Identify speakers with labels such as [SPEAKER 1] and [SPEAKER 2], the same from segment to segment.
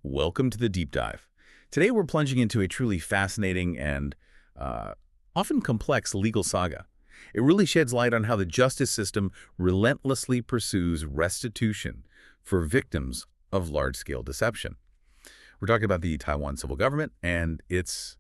[SPEAKER 1] Welcome to the deep dive. Today we're plunging into a truly fascinating and often complex legal saga. It really sheds light on how the justice system relentlessly pursues restitution for victims of large-scale deception. We're talking about the Taiwan Civil Government and its,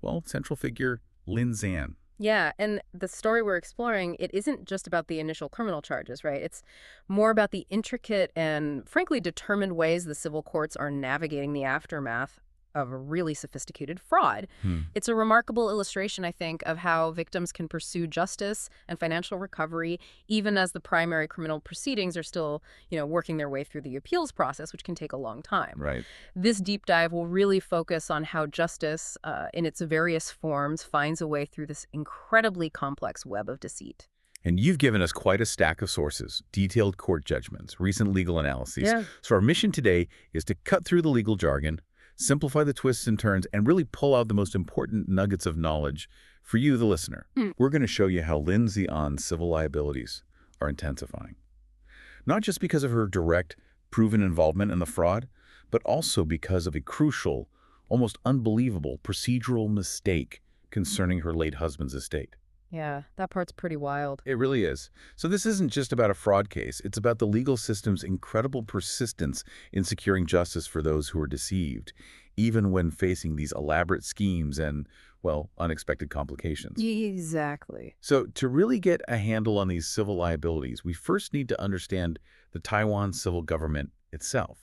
[SPEAKER 1] well, central figure, Lin Zan.
[SPEAKER 2] Yeah, and the story we're exploring, it isn't just about the initial criminal charges, right? It's more about the intricate and, frankly, determined ways the civil courts are navigating the aftermath of a really sophisticated fraud. It's a remarkable illustration, I think, of how victims can pursue justice and financial recovery, even as the primary criminal proceedings are still, working their way through the appeals process, which can take a long time.
[SPEAKER 1] Right.
[SPEAKER 2] This deep dive will really focus on how justice, in its various forms, finds a way through this incredibly complex web of deceit.
[SPEAKER 1] And you've given us quite a stack of sources, detailed court judgments, recent legal analyses.
[SPEAKER 2] Yeah.
[SPEAKER 1] So our mission today is to cut through the legal jargon, simplify the twists and turns, and really pull out the most important nuggets of knowledge for you, the listener. We're going to show you how Lin Zhan's civil liabilities are intensifying. Not just because of her direct, proven involvement in the fraud, but also because of a crucial, almost unbelievable procedural mistake concerning her late husband's estate.
[SPEAKER 2] Yeah, that part's pretty wild.
[SPEAKER 1] It really is. So this isn't just about a fraud case. It's about the legal system's incredible persistence in securing justice for those who are deceived, even when facing these elaborate schemes and, well, unexpected complications.
[SPEAKER 2] Exactly.
[SPEAKER 1] So to really get a handle on these civil liabilities, we first need to understand the Taiwan Civil Government itself.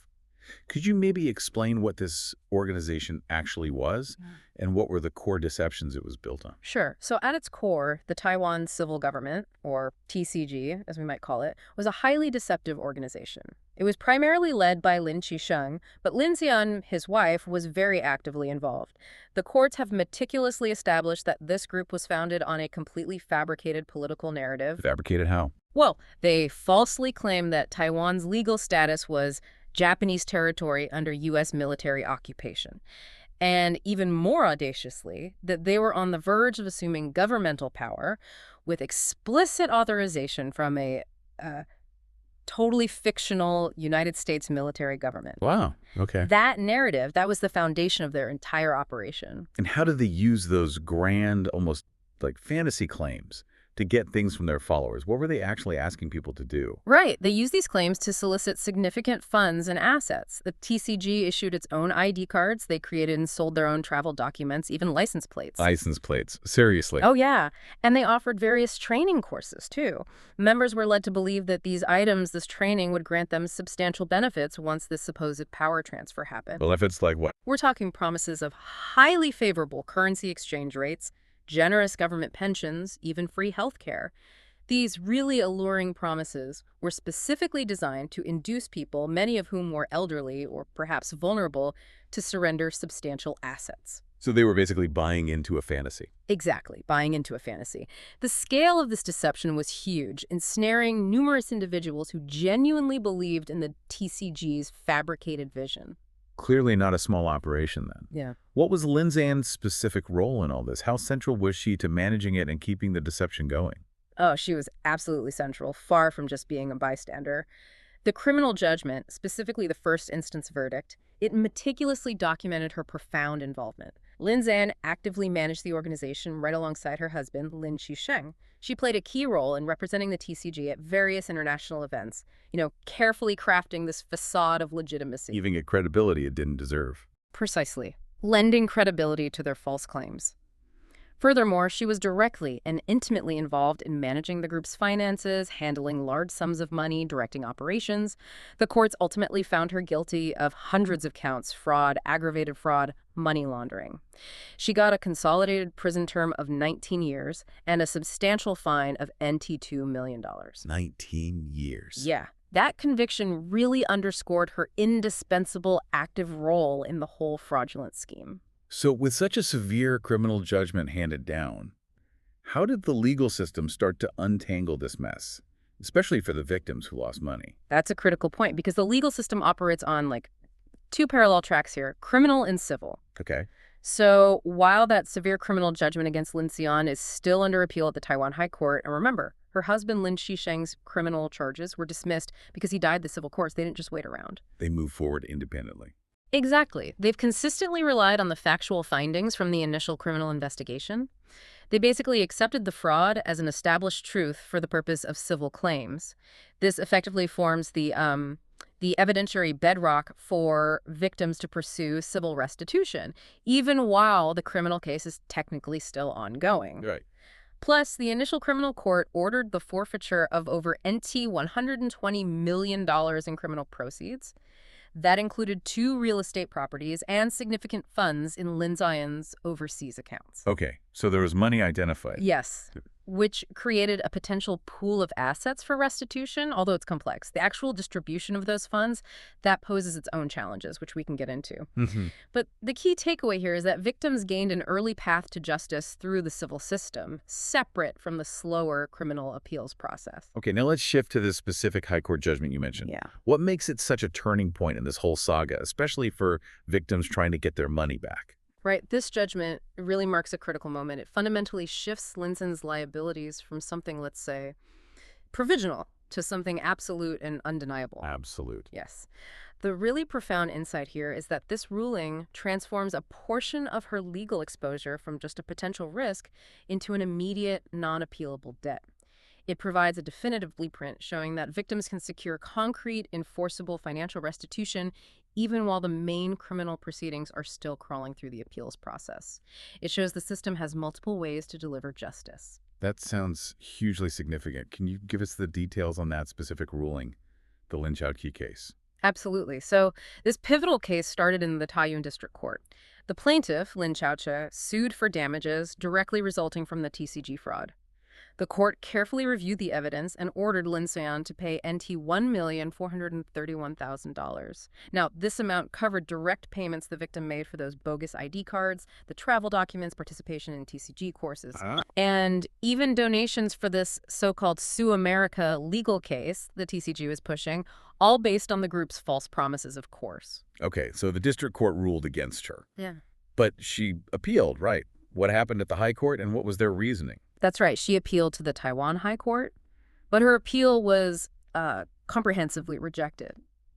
[SPEAKER 1] Could you maybe explain what this organization actually was and what were the core deceptions it was built on?
[SPEAKER 2] Sure. So at its core, the Taiwan Civil Government, or TCG, as we might call it, was a highly deceptive organization. It was primarily led by Lin Qisheng, but Lin Zhan, his wife, was very actively involved. The courts have meticulously established that this group was founded on a completely fabricated political narrative.
[SPEAKER 1] Fabricated how?
[SPEAKER 2] Well, they falsely claimed that Taiwan's legal status was Japanese territory under U.S. military occupation. And even more audaciously, that they were on the verge of assuming governmental power with explicit authorization from a totally fictional United States military government.
[SPEAKER 1] Wow. Okay.
[SPEAKER 2] That narrative, that was the foundation of their entire operation.
[SPEAKER 1] And how did they use those grand, almost like fantasy claims to get things from their followers? What were they actually asking people to do?
[SPEAKER 2] Right. They used these claims to solicit significant funds and assets. The TCG issued its own ID cards. They created and sold their own travel documents, even license plates.
[SPEAKER 1] License plates. Seriously.
[SPEAKER 2] Oh, yeah. And they offered various training courses, too. Members were led to believe that these items, this training, would grant them substantial benefits once this supposed power transfer happened.
[SPEAKER 1] Benefits like what?
[SPEAKER 2] We're talking promises of highly favorable currency exchange rates, generous government pensions, even free health care. These really alluring promises were specifically designed to induce people, many of whom were elderly or perhaps vulnerable, to surrender substantial assets.
[SPEAKER 1] So they were basically buying into a fantasy.
[SPEAKER 2] Exactly, buying into a fantasy. The scale of this deception was huge, ensnaring numerous individuals who genuinely believed in the TCG's fabricated vision.
[SPEAKER 1] Clearly not a small operation then.
[SPEAKER 2] Yeah.
[SPEAKER 1] What was Lin Zhan's specific role in all this? How central was she to managing it and keeping the deception going?
[SPEAKER 2] Oh, she was absolutely central, far from just being a bystander. The criminal judgment, specifically the first instance verdict, it meticulously documented her profound involvement. Lin Zhan actively managed the organization right alongside her husband, Lin Qisheng. She played a key role in representing the TCG at various international events, carefully crafting this facade of legitimacy.
[SPEAKER 1] Giving it credibility it didn't deserve.
[SPEAKER 2] Precisely. Lending credibility to their false claims. Furthermore, she was directly and intimately involved in managing the group's finances, handling large sums of money, directing operations. The courts ultimately found her guilty of hundreds of counts: fraud, aggravated fraud, money laundering. She got a consolidated prison term of 19 years and a substantial fine of NT$2 million.
[SPEAKER 1] 19 years.
[SPEAKER 2] Yeah. That conviction really underscored her indispensable active role in the whole fraudulent scheme.
[SPEAKER 1] So with such a severe criminal judgment handed down, how did the legal system start to untangle this mess, especially for the victims who lost money?
[SPEAKER 2] That's a critical point because the legal system operates on two parallel tracks here, criminal and civil.
[SPEAKER 1] Okay.
[SPEAKER 2] So while that severe criminal judgment against Lin Zhan is still under appeal at the Taiwan High Court, and remember, her husband Lin Qisheng's criminal charges were dismissed because he died the civil courts. They didn't just wait around.
[SPEAKER 1] They moved forward independently.
[SPEAKER 2] Exactly. They've consistently relied on the factual findings from the initial criminal investigation. They basically accepted the fraud as an established truth for the purpose of civil claims. This effectively forms the evidentiary bedrock for victims to pursue civil restitution, even while the criminal case is technically still ongoing.
[SPEAKER 1] Right.
[SPEAKER 2] Plus, the initial criminal court ordered the forfeiture of over NT $120 million in criminal proceeds. That included 2 real estate properties and significant funds in Lin Zion's overseas accounts.
[SPEAKER 1] Okay, so there was money identified.
[SPEAKER 2] Yes, which created a potential pool of assets for restitution, although it's complex. The actual distribution of those funds, that poses its own challenges, which we can get into. But the key takeaway here is that victims gained an early path to justice through the civil system, separate from the slower criminal appeals process.
[SPEAKER 1] Okay, now let's shift to the specific High Court judgment you mentioned.
[SPEAKER 2] Yeah.
[SPEAKER 1] What makes it such a turning point in this whole saga, especially for victims trying to get their money back?
[SPEAKER 2] Right. This judgment really marks a critical moment. It fundamentally shifts Lindsay's liabilities from something, let's say, provisional to something absolute and undeniable.
[SPEAKER 1] Absolute.
[SPEAKER 2] Yes. The really profound insight here is that this ruling transforms a portion of her legal exposure from just a potential risk into an immediate, non-appealable debt. It provides a definitive blueprint showing that victims can secure concrete, enforceable financial restitution even while the main criminal proceedings are still crawling through the appeals process. It shows the system has multiple ways to deliver justice.
[SPEAKER 1] That sounds hugely significant. Can you give us the details on that specific ruling, the Lin Chao-chi case?
[SPEAKER 2] Absolutely. So this pivotal case started in the Taiwan District Court. The plaintiff, Lin Chao-chi, sued for damages directly resulting from the TCG fraud. The court carefully reviewed the evidence and ordered Lin Xian to pay NT $1,431,000. Now, this amount covered direct payments the victim made for those bogus ID cards, the travel documents, participation in TCG courses, and even donations for this so-called Sue America legal case the TCG was pushing, all based on the group's false promises, of course.
[SPEAKER 1] Okay, so the district court ruled against her.
[SPEAKER 2] Yeah.
[SPEAKER 1] But she appealed, right? What happened at the High Court and what was their reasoning?
[SPEAKER 2] That's right. She appealed to the Taiwan High Court, but her appeal was comprehensively rejected.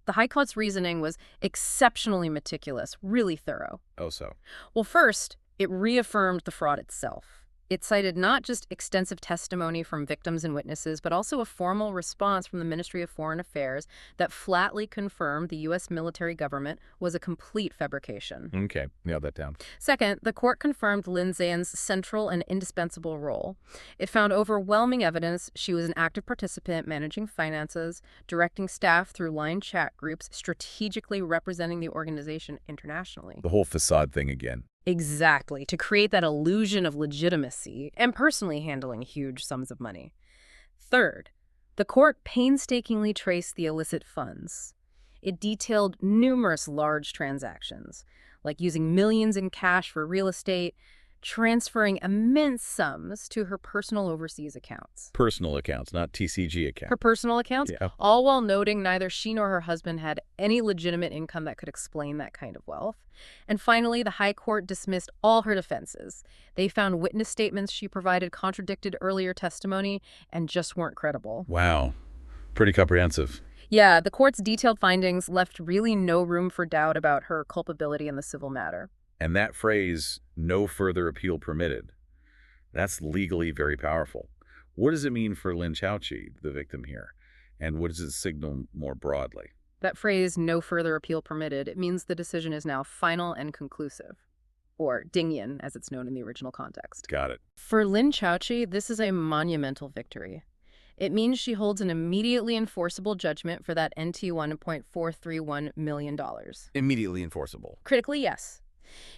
[SPEAKER 2] The High Court's reasoning was exceptionally meticulous, really thorough.
[SPEAKER 1] Oh, so?
[SPEAKER 2] Well, first, it reaffirmed the fraud itself. It cited not just extensive testimony from victims and witnesses, but also a formal response from the Ministry of Foreign Affairs that flatly confirmed the U.S. military government was a complete fabrication.
[SPEAKER 1] Okay, nail that down.
[SPEAKER 2] Second, the court confirmed Lin Xian's central and indispensable role. It found overwhelming evidence she was an active participant managing finances, directing staff through line chat groups, strategically representing the organization internationally.
[SPEAKER 1] The whole facade thing again.
[SPEAKER 2] Exactly, to create that illusion of legitimacy and personally handling huge sums of money. Third, the court painstakingly traced the illicit funds. It detailed numerous large transactions, like using millions in cash for real estate, transferring immense sums to her personal overseas accounts.
[SPEAKER 1] Personal accounts, not TCG accounts.
[SPEAKER 2] Her personal accounts,
[SPEAKER 1] Yeah.
[SPEAKER 2] all while noting neither she nor her husband had any legitimate income that could explain that kind of wealth. And finally, the High Court dismissed all her defenses. They found witness statements she provided contradicted earlier testimony and just weren't credible.
[SPEAKER 1] Wow. Pretty comprehensive.
[SPEAKER 2] Yeah, the court's detailed findings left really no room for doubt about her culpability in the civil matter.
[SPEAKER 1] And that phrase, no further appeal permitted, that's legally very powerful. What does it mean for Lin Chao-chi, the victim here? And what does it signal more broadly?
[SPEAKER 2] That phrase, no further appeal permitted, it means the decision is now final and conclusive, or Dingyan, as it's known in the original context.
[SPEAKER 1] Got it.
[SPEAKER 2] For Lin Chao-chi, this is a monumental victory. It means she holds an immediately enforceable judgment for that NT $1.431 million.
[SPEAKER 3] Immediately enforceable.
[SPEAKER 2] Critically, yes.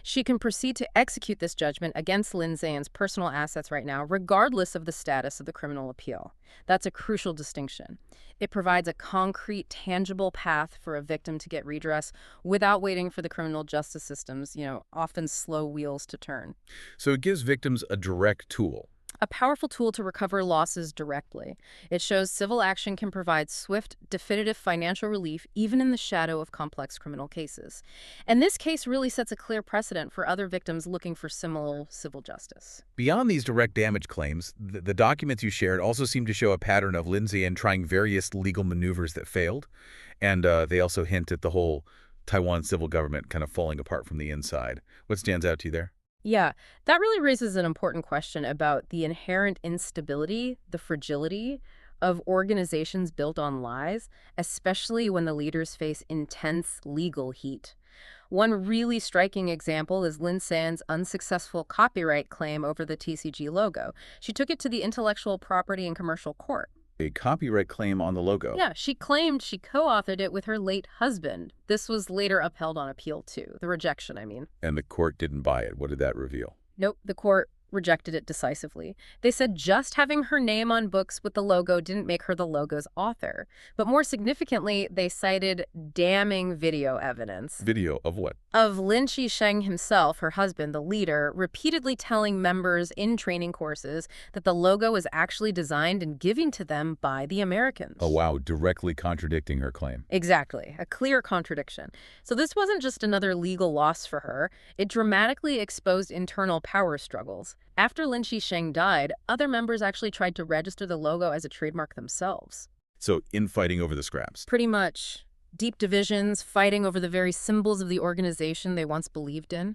[SPEAKER 2] She can proceed to execute this judgment against Lin Xian's personal assets right now, regardless of the status of the criminal appeal. That's a crucial distinction. It provides a concrete, tangible path for a victim to get redress without waiting for the criminal justice system's, often slow wheels to turn.
[SPEAKER 1] So it gives victims a direct tool.
[SPEAKER 2] A powerful tool to recover losses directly. It shows civil action can provide swift, definitive financial relief even in the shadow of complex criminal cases. And this case really sets a clear precedent for other victims looking for similar civil justice.
[SPEAKER 1] Beyond these direct damage claims, the documents you shared also seem to show a pattern of Lin Xian trying various legal maneuvers that failed. And they also hint at the whole Taiwan Civil Government kind of falling apart from the inside. What stands out to you there?
[SPEAKER 2] Yeah, that really raises an important question about the inherent instability, the fragility of organizations built on lies, especially when the leaders face intense legal heat. One really striking example is Lin San's unsuccessful copyright claim over the TCG logo. She took it to the Intellectual Property and Commercial Court.
[SPEAKER 1] A copyright claim on the logo.
[SPEAKER 2] Yeah, she claimed she co-authored it with her late husband. This was later upheld on appeal, too. The rejection, I mean.
[SPEAKER 1] And the court didn't buy it. What did that reveal?
[SPEAKER 2] Nope, the court rejected it decisively. They said just having her name on books with the logo didn't make her the logo's author. But more significantly, they cited damning video evidence.
[SPEAKER 1] Video of what?
[SPEAKER 2] Of Lin Sheng himself, her husband, the leader, repeatedly telling members in training courses that the logo was actually designed and given to them by the Americans.
[SPEAKER 1] Oh, wow. Directly contradicting her claim.
[SPEAKER 2] Exactly. A clear contradiction. So this wasn't just another legal loss for her. It dramatically exposed internal power struggles. After Lin Sheng died, other members actually tried to register the logo as a trademark themselves.
[SPEAKER 1] So infighting over the scraps.
[SPEAKER 2] Pretty much. Deep divisions, fighting over the very symbols of the organization they once believed in.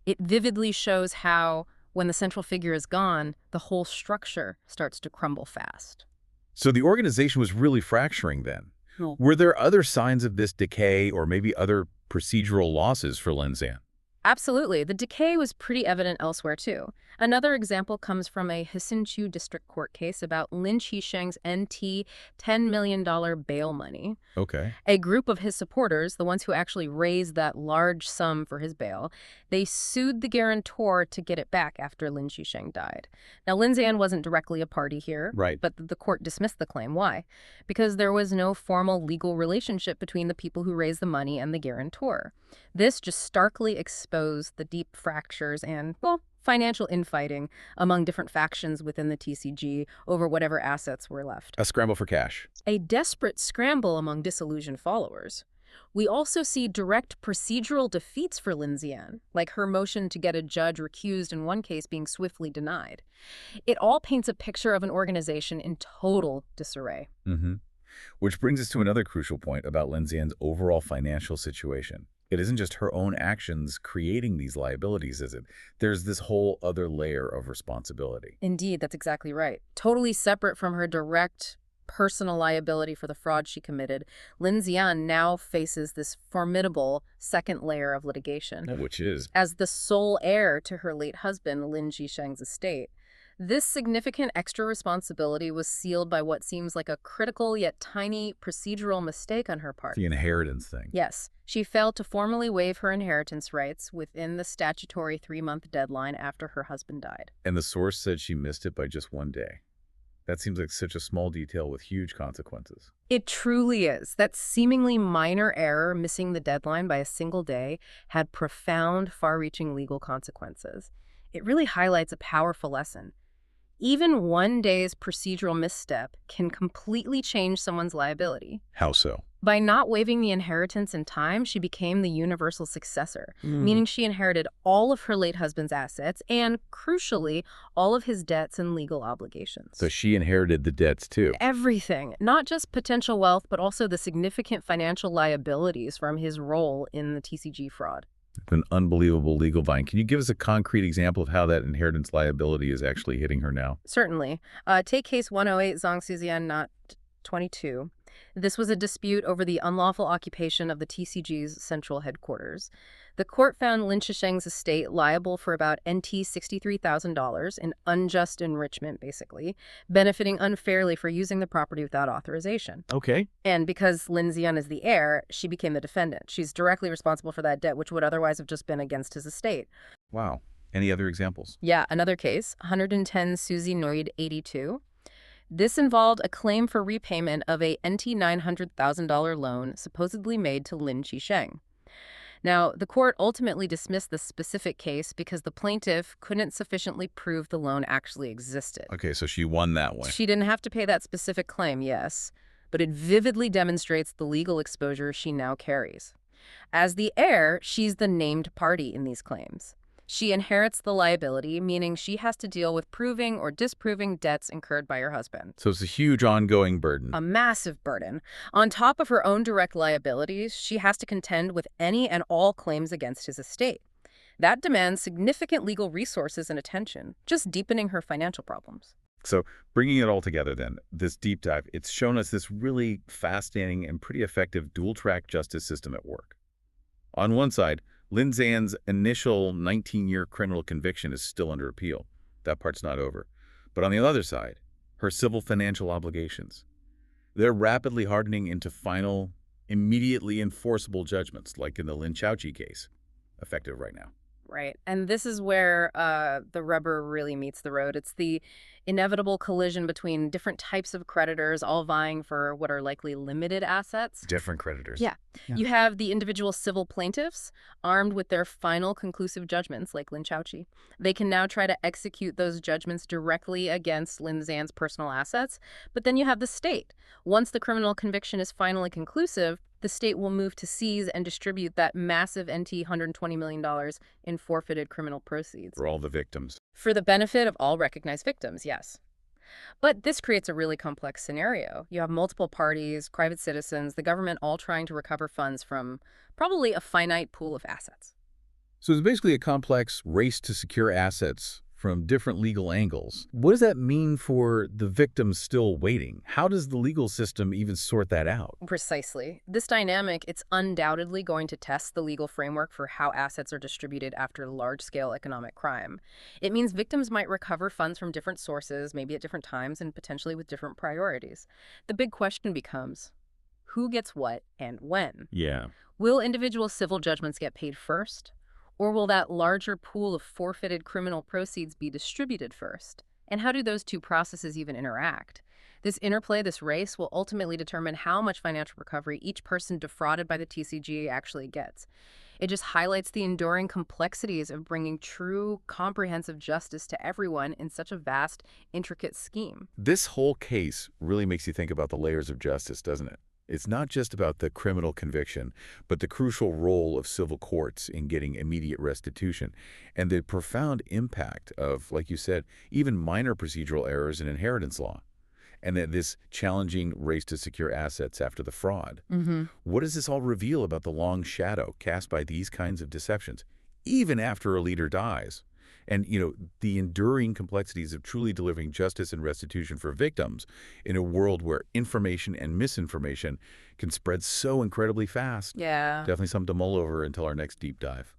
[SPEAKER 2] It vividly shows how, when the central figure is gone, the whole structure starts to crumble fast.
[SPEAKER 1] So the organization was really fracturing then.
[SPEAKER 2] No.
[SPEAKER 1] Were there other signs of this decay or maybe other procedural losses for Lin San?
[SPEAKER 2] Absolutely. The decay was pretty evident elsewhere, too. Another example comes from a Hsinchu District Court case about Lin Sheng's NT $10 million bail money.
[SPEAKER 1] Okay.
[SPEAKER 2] A group of his supporters, the ones who actually raised that large sum for his bail, they sued the guarantor to get it back after Lin Sheng died. Now, Lin San wasn't directly a party here,
[SPEAKER 1] Right.
[SPEAKER 2] but the court dismissed the claim. Why? Because there was no formal legal relationship between the people who raised the money and the guarantor. This just starkly exposed the deep fractures and, well, financial infighting among different factions within the TCG over whatever assets were left.
[SPEAKER 1] A scramble for cash.
[SPEAKER 2] A desperate scramble among disillusioned followers. We also see direct procedural defeats for Lin Zian, like her motion to get a judge recused in one case being swiftly denied. It all paints a picture of an organization in total disarray.
[SPEAKER 1] Which brings us to another crucial point about Lin Zian's overall financial situation. It isn't just her own actions creating these liabilities, is it? There's this whole other layer of responsibility.
[SPEAKER 2] Indeed, that's exactly right. Totally separate from her direct personal liability for the fraud she committed, Lin Zian now faces this formidable second layer of litigation.
[SPEAKER 1] Which is?
[SPEAKER 2] As the sole heir to her late husband, Lin Sheng's estate. This significant extra responsibility was sealed by what seems like a critical yet tiny procedural mistake on her part.
[SPEAKER 1] The inheritance thing.
[SPEAKER 2] Yes. She failed to formally waive her inheritance rights within the statutory 3-month deadline after her husband died.
[SPEAKER 1] And the source said she missed it by just one day. That seems like such a small detail with huge consequences.
[SPEAKER 2] It truly is. That seemingly minor error, missing the deadline by a single day, had profound, far-reaching legal consequences. It really highlights a powerful lesson. Even one day's procedural misstep can completely change someone's liability.
[SPEAKER 1] How so?
[SPEAKER 2] By not waiving the inheritance in time, she became the universal successor, meaning she inherited all of her late husband's assets and, crucially, all of his debts and legal obligations.
[SPEAKER 1] So she inherited the debts too.
[SPEAKER 2] Everything. Not just potential wealth, but also the significant financial liabilities from his role in the TCG fraud.
[SPEAKER 1] An unbelievable legal bind. Can you give us a concrete example of how that inheritance liability is actually hitting her now?
[SPEAKER 2] Certainly. Take case 108 Zhang Suzian, not 22. This was a dispute over the unlawful occupation of the TCG's central headquarters. The court found Lin Sheng's estate liable for about NT $63,000 in unjust enrichment, basically, benefiting unfairly for using the property without authorization.
[SPEAKER 1] Okay.
[SPEAKER 2] And because Lin Zian is the heir, she became the defendant. She's directly responsible for that debt, which would otherwise have just been against his estate.
[SPEAKER 1] Wow. Any other examples?
[SPEAKER 2] Yeah, another case, 110 Suzy Noid 82. This involved a claim for repayment of a NT $900,000 loan supposedly made to Lin Sheng. Now, the court ultimately dismissed this specific case because the plaintiff couldn't sufficiently prove the loan actually existed.
[SPEAKER 1] Okay, so she won that one.
[SPEAKER 2] She didn't have to pay that specific claim, yes, but it vividly demonstrates the legal exposure she now carries. As the heir, she's the named party in these claims. She inherits the liability, meaning she has to deal with proving or disproving debts incurred by her husband.
[SPEAKER 1] So it's a huge ongoing burden.
[SPEAKER 2] A massive burden. On top of her own direct liabilities, she has to contend with any and all claims against his estate. That demands significant legal resources and attention, just deepening her financial problems.
[SPEAKER 1] So bringing it all together then, this deep dive, it's shown us this really fascinating and pretty effective dual-track justice system at work. On one side, Lin Zhan's initial 19-year criminal conviction is still under appeal. That part's not over. But on the other side, her civil financial obligations. They're rapidly hardening into final, immediately enforceable judgments, like in the Lin Chaoqi case, effective right now.
[SPEAKER 2] Right. And this is where the rubber really meets the road. It's the inevitable collision between different types of creditors, all vying for what are likely limited assets.
[SPEAKER 1] Different creditors.
[SPEAKER 2] Yeah. You have the individual civil plaintiffs armed with their final conclusive judgments, like Lin Chaoqi. They can now try to execute those judgments directly against Lin Zhan's personal assets. But then you have the state. Once the criminal conviction is finally conclusive, the state will move to seize and distribute that massive NT $120 million in forfeited criminal proceeds.
[SPEAKER 1] For all the victims.
[SPEAKER 2] For the benefit of all recognized victims, yes. But this creates a really complex scenario. You have multiple parties, private citizens, the government all trying to recover funds from probably a finite pool of assets.
[SPEAKER 1] So it's basically a complex race to secure assets from different legal angles. What does that mean for the victims still waiting? How does the legal system even sort that out?
[SPEAKER 2] Precisely. This dynamic, it's undoubtedly going to test the legal framework for how assets are distributed after large-scale economic crime. It means victims might recover funds from different sources, maybe at different times, and potentially with different priorities. The big question becomes, who gets what and when?
[SPEAKER 1] Yeah.
[SPEAKER 2] Will individual civil judgments get paid first? Or will that larger pool of forfeited criminal proceeds be distributed first? And how do those two processes even interact? This interplay, this race, will ultimately determine how much financial recovery each person defrauded by the TCGA actually gets. It just highlights the enduring complexities of bringing true, comprehensive justice to everyone in such a vast, intricate scheme.
[SPEAKER 1] This whole case really makes you think about the layers of justice, doesn't it? It's not just about the criminal conviction, but the crucial role of civil courts in getting immediate restitution and the profound impact of, like you said, even minor procedural errors in inheritance law. And then this challenging race to secure assets after the fraud. What does this all reveal about the long shadow cast by these kinds of deceptions, even after a leader dies? And, the enduring complexities of truly delivering justice and restitution for victims in a world where information and misinformation can spread so incredibly fast.
[SPEAKER 2] Yeah.
[SPEAKER 1] Definitely something to mull over until our next deep dive.